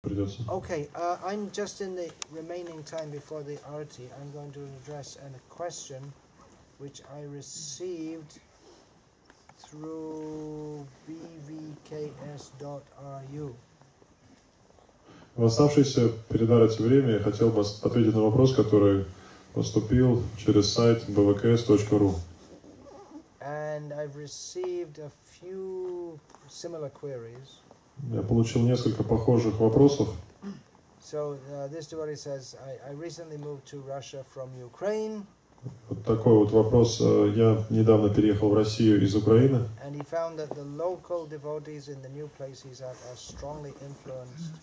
придется. Okay, I'm just in the remaining time before the arati. I'm going to address a question which I received through bvks.ru. В оставшееся перед арати время я хотел бы ответить на вопрос, который поступил через сайт bvks.ru. And I've received a few similar queries. Я получил несколько похожих вопросов. So this devotee says, I recently moved to Russia from Ukraine. Вот такой вот вопрос. Я недавно переехал в Россию из Украины. And he found that the local devotees in the new place he's at are strongly influenced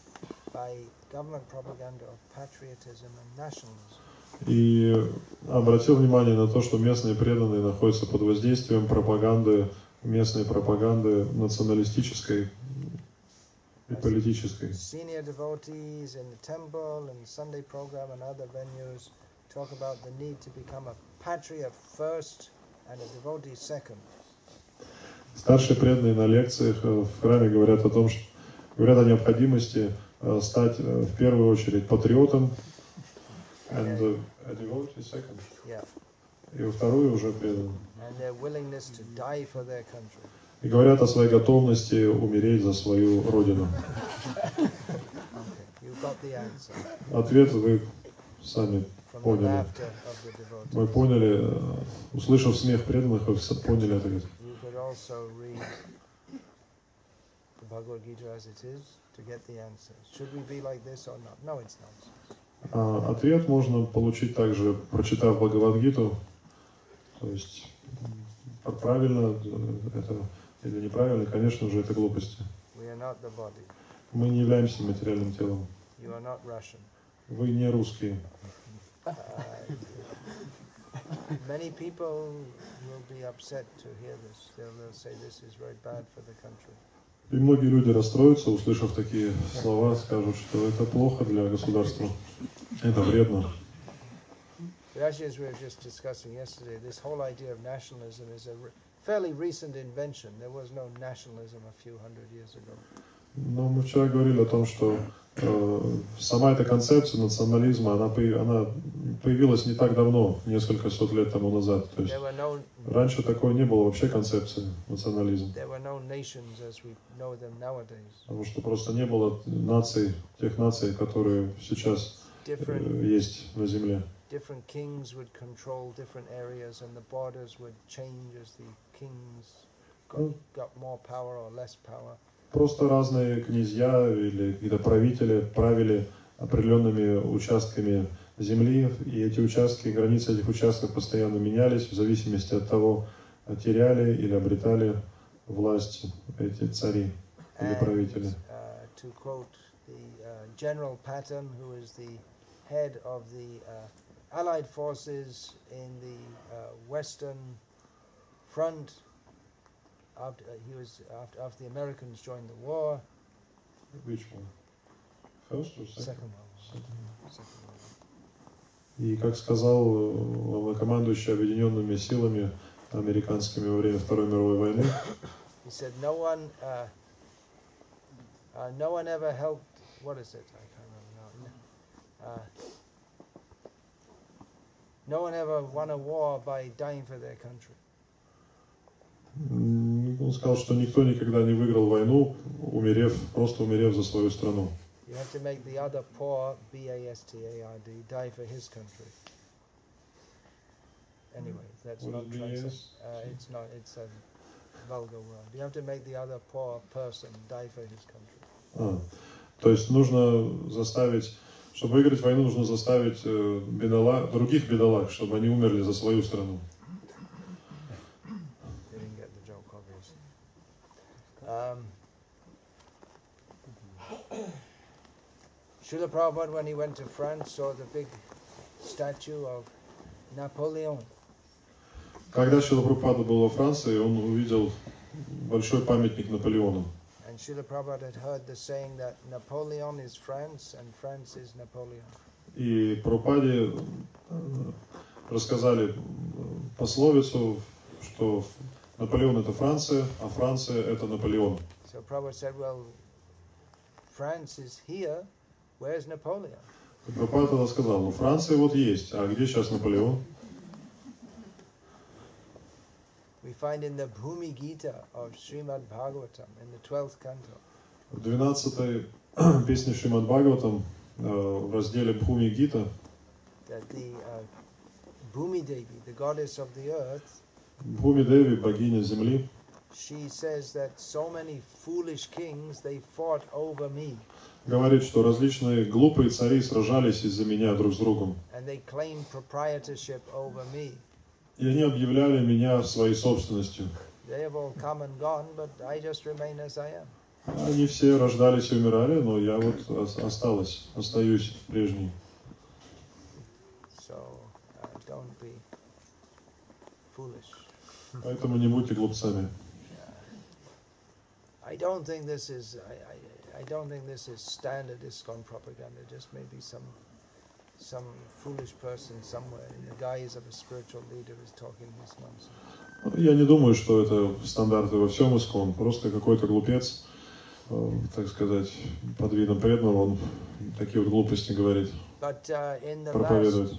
by government propaganda of patriotism and nationalism. И обратил внимание на то, что местные преданные находятся под воздействием пропаганды, местной пропаганды националистической и политической. Senior devotees in the temple and Sunday program and other venues talk about the need to become a patriot first and a devotee second. Старшие преданные на лекциях в храме говорят о том, что говорят о необходимости стать в первую очередь патриотом, and a devotee second. Yeah. И во вторую уже преданным. And their willingness to die for their country. И говорят о своей готовности умереть за свою родину. Okay, you got the answer. Ответ вы сами поняли. Мы поняли, услышав смех преданных, вы поняли ответ. You could also read the Bhagavad Gita as it is to get the answer. Should we be like this or not? No, it's not. Ответ можно получить также, прочитав Бхагавад-гиту, то есть правильно это или неправильно, конечно же, это глупости. Мы не являемся материальным телом. Вы не русские. Many people will be upset to hear this. They'll say this is very bad for the country. И многие люди расстроятся, услышав такие слова, скажут, что это плохо для государства, это вредно. But actually, as we were just discussing yesterday, this whole idea of nationalism is a fairly recent invention. There was no nationalism a few hundred years ago. Но мы вчера говорили о том, что сама эта концепция национализма, она появилась не так давно, несколько сот лет тому назад. То есть раньше такой не было вообще концепции национализма. Потому что просто не было наций, тех наций, которые сейчас есть на земле. Different kings would control different areas, and the borders would change as the kings got more power or less power. Просто разные князья или какие-то правители правили определенными участками земли, и эти участки, границы этих участков постоянно менялись в зависимости от того, теряли или обретали власть эти цари или правители. To quote the General Patton, who is the head of the Allied forces in the Western Front, after the Americans joined the war. Which one? First or second? Second one. И как сказал главнокомандующий объединенными силами американскими во время Второй мировой войны, he said no one ever helped. What is it? I can't remember now. No one ever won a war by dying for their country. Он сказал, что никто никогда не выиграл войну, просто умерев за свою страну. You have to make the other poor, B-A-S-T-A-R-D, die for his country. Anyway, that's not translated. It's not. It's a vulgar word. You have to make the other poor person die for his country. То есть нужно заставить, чтобы выиграть войну, нужно заставить других бедолаг, чтобы они умерли за свою страну. Srila Prabhupada, when he went to France, saw the big statue of Napoleon. Когда Шрила Прабхупада был во Франции, он увидел большой памятник Наполеону. And Srila Prabhupada had heard the saying that Napoleon is France and France is Napoleon. И Прабхупаде рассказали пословицу, что Наполеон это Франция, а Франция это Наполеон. So Prabhupada said, well, France is here, where's Napoleon? Прабхупада тогда сказал, ну Франция вот есть, а где сейчас Наполеон? We find in the Bhumi Gita of Srimad Bhagavatam, in the 12th canto. В 12-й песне Шримад Бхагаватам, в разделе Бхуми Гита, that the Bhumi Devi, the goddess of the earth, Бхуми Деви, богиня земли, she says that so many foolish kings, they fought over me. Говорит, что различные глупые цари сражались из-за меня друг с другом. And they claim proprietorship over me. И они объявляли меня своей собственностью. They have all come and gone, but I just remain as I am. Они все рождались и умирали, но я вот остаюсь прежней. So don't be foolish. Поэтому не будьте глупцами. I don't think this is standard ISKCON propaganda. Just maybe some foolish person somewhere in the guise of a spiritual leader is talking this nonsense. Я не думаю, что это стандарты во всем ISKCON. Просто какой-то глупец, так сказать, под видом преданного, он такие вот глупости говорит, проповедует.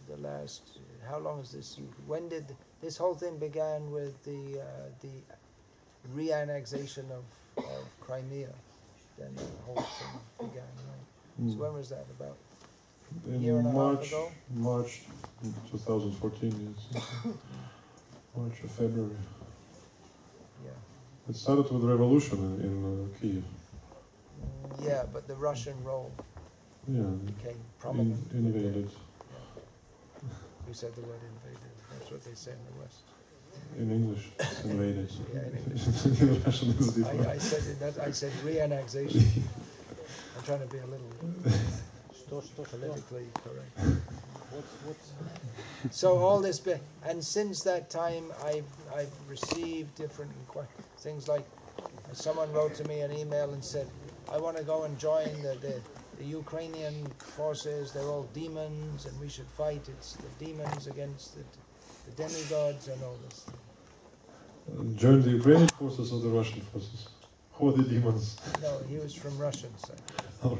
The last, how long is this? When did this whole thing began with the re-annexation of Crimea? Then the whole thing began, right? So when was that? About a year and a half ago? March 2014, yes. March or February. Yeah. It started with revolution in Kiev. Yeah, but the Russian role became prominent. Invaded. You said the word invaded. That's what they say in the West. In English, it's invaded. Yeah, in English. In Russian, it's different. I said re-annexation. I'm trying to be a little politically correct. So all this bit, and since that time, I've received different things like someone wrote to me an email and said, I want to go and join the Ukrainian forces. They're all demons, and we should fight. It's the demons against the demigods and all this. Join the Ukrainian forces or the Russian forces? Who are the demons? No, he was from Russian side. Oh.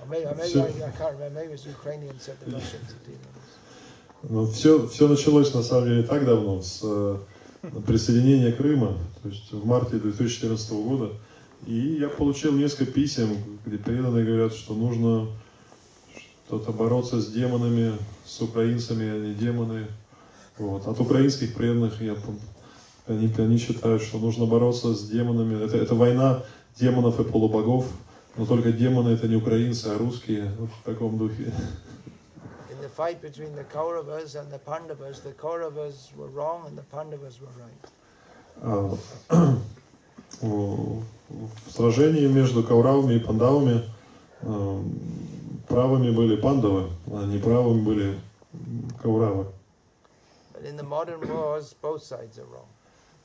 Maybe I can't remember. Maybe it was Ukrainian said the Russians are demons. Ну, все началось на самом деле так давно, с присоединения Крыма, то есть в марте 2014 года. И я получил несколько писем, где преданные говорят, что нужно что-то бороться с демонами, с украинцами, они демоны. Вот. От украинских преданных они считают, что нужно бороться с демонами. Это война демонов и полубогов, но только демоны это не украинцы, а русские, вот в таком духе. In the fight between the Kauravas and the Pandavas, the Kauravas were wrong and the Pandavas were right. В сражении между Кауравами и Пандавами правыми были Пандавы, а неправыми были Кауравы. But in the modern wars, both sides are wrong.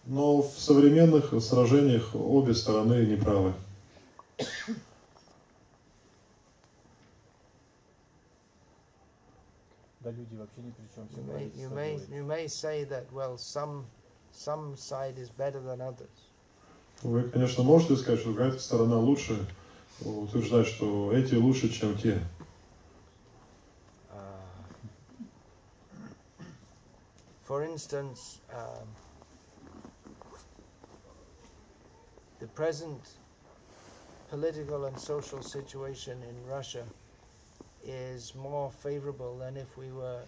Но в современных сражениях обе стороны неправы. Да, люди вообще ни при чем. You may say that, well, some side is better than others. Вы, конечно, можете сказать, что какая-то сторона лучше, утверждать, что эти лучше, чем те. For instance, the present political and social situation in Russia is more favorable than if we were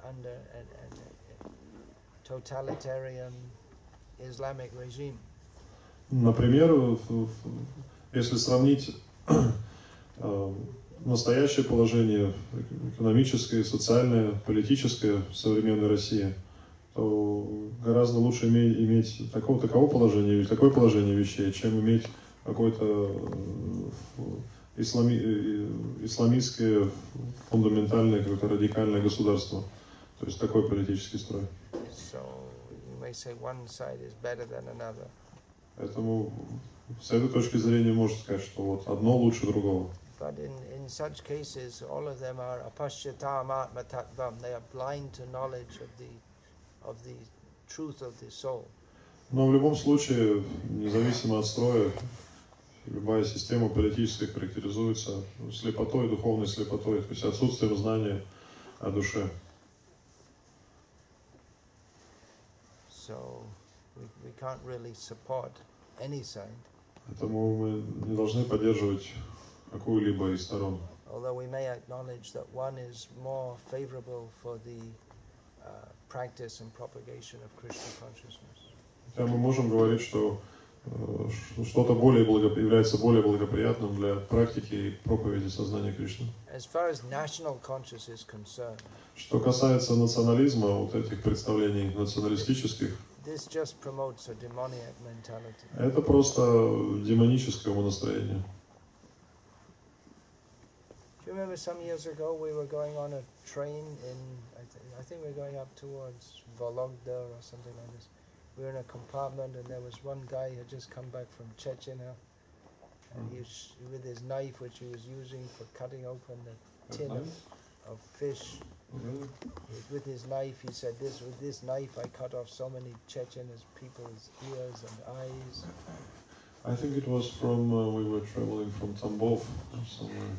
under a totalitarian Islamic regime. Например, если сравнить настоящее положение экономическое, социальное, политическое в современной России, то гораздо лучше иметь такое положение вещей, чем иметь какое-то исламистское, фундаментальное, какое-то радикальное государство. То есть такой политический строй. Поэтому с этой точки зрения можно сказать, что вот одно лучше другого. But in such cases, all of them are apashyatam atma tattvam. They are blind to knowledge of the truth of the soul. Но в любом случае, независимо от строя, Любая система политическая характеризуется слепотой, духовной слепотой, то есть отсутствием знания о душе. So we can't really support any side. Поэтому мы не должны поддерживать какую-либо из сторон. Although we may acknowledge that one is more favorable for the practice and propagation of Krishna consciousness. Хотя мы можем говорить, что что-то является более благоприятным для практики и проповеди сознания Кришны. As far as national consciousness is concerned, что касается национализма, вот этих представлений националистических, this just promotes a demoniac mentality. Это просто демоническое умонастроение. Do you remember some years ago we were going on a train in, I think we were going up towards Vologda or something like this. We were in a compartment and there was one guy who had just come back from Chechnya and he was, with his knife which he was using for cutting open the tin of fish. With his knife he said, with this knife I cut off so many Chechen people's ears and eyes. I think it was from, we were traveling from Tambov somewhere,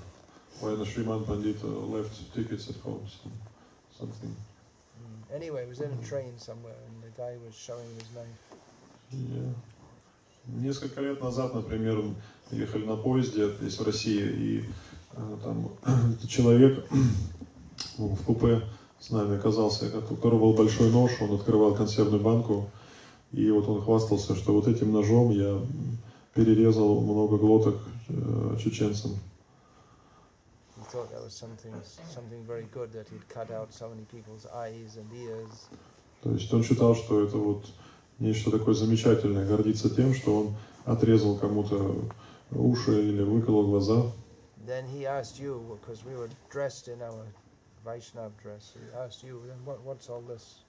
when Sriman Pandit left tickets at home, something. Anyway, it was in a train somewhere and the guy was showing his knife. Yeah. Несколько лет назад, например, ехали на поезде здесь в России, и там человек в купе с нами оказался, у которого был большой нож, он открывал консервную банку, и вот он хвастался, что вот этим ножом я перерезал много глоток чеченцам. Thought that was something very good that he'd cut out so many people's eyes and ears. То есть он считал, что это вот нечто такое замечательное, гордиться тем, что он отрезал кому-то уши или выколол глаза. Then he asked you, because we were dressed in our Vaishnav dress, he asked you, what's all this?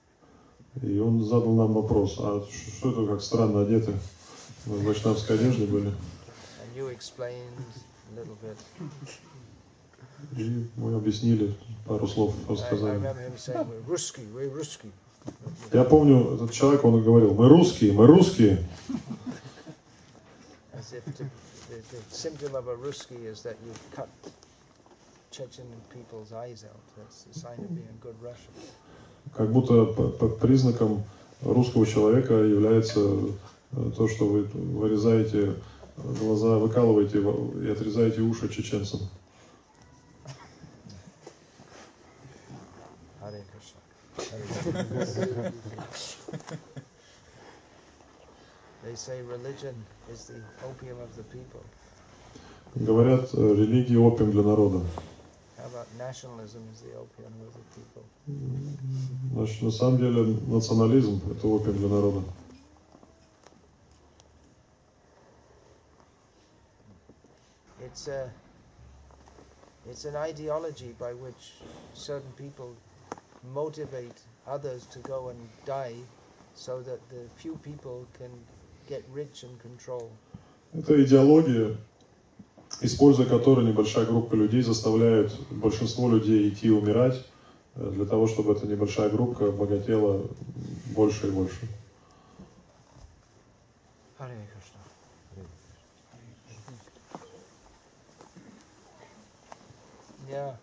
И он задал нам вопрос, а что это как странно одеты? Мы в вайшнавской одежде были. And you explained a little bit. И мы объяснили, пару слов рассказали. Я помню, этот человек, он говорил, мы русские, мы русские. Как будто признаком русского человека является то, что вы вырезаете глаза, выкалываете и отрезаете уши чеченцам. Hare Krishna. They say religion is the opium of the people. Говорят, религия опиум для народа. How about nationalism is the opium of the people? Значит, на самом деле национализм – это опиум для народа. It's an ideology by which certain people motivate others to go and die so that the few people can get rich and control. Это идеология, используя которую небольшая группа людей заставляет большинство людей идти умирать для того, чтобы эта небольшая группа богатела больше и больше. Hare Krishna. Yeah.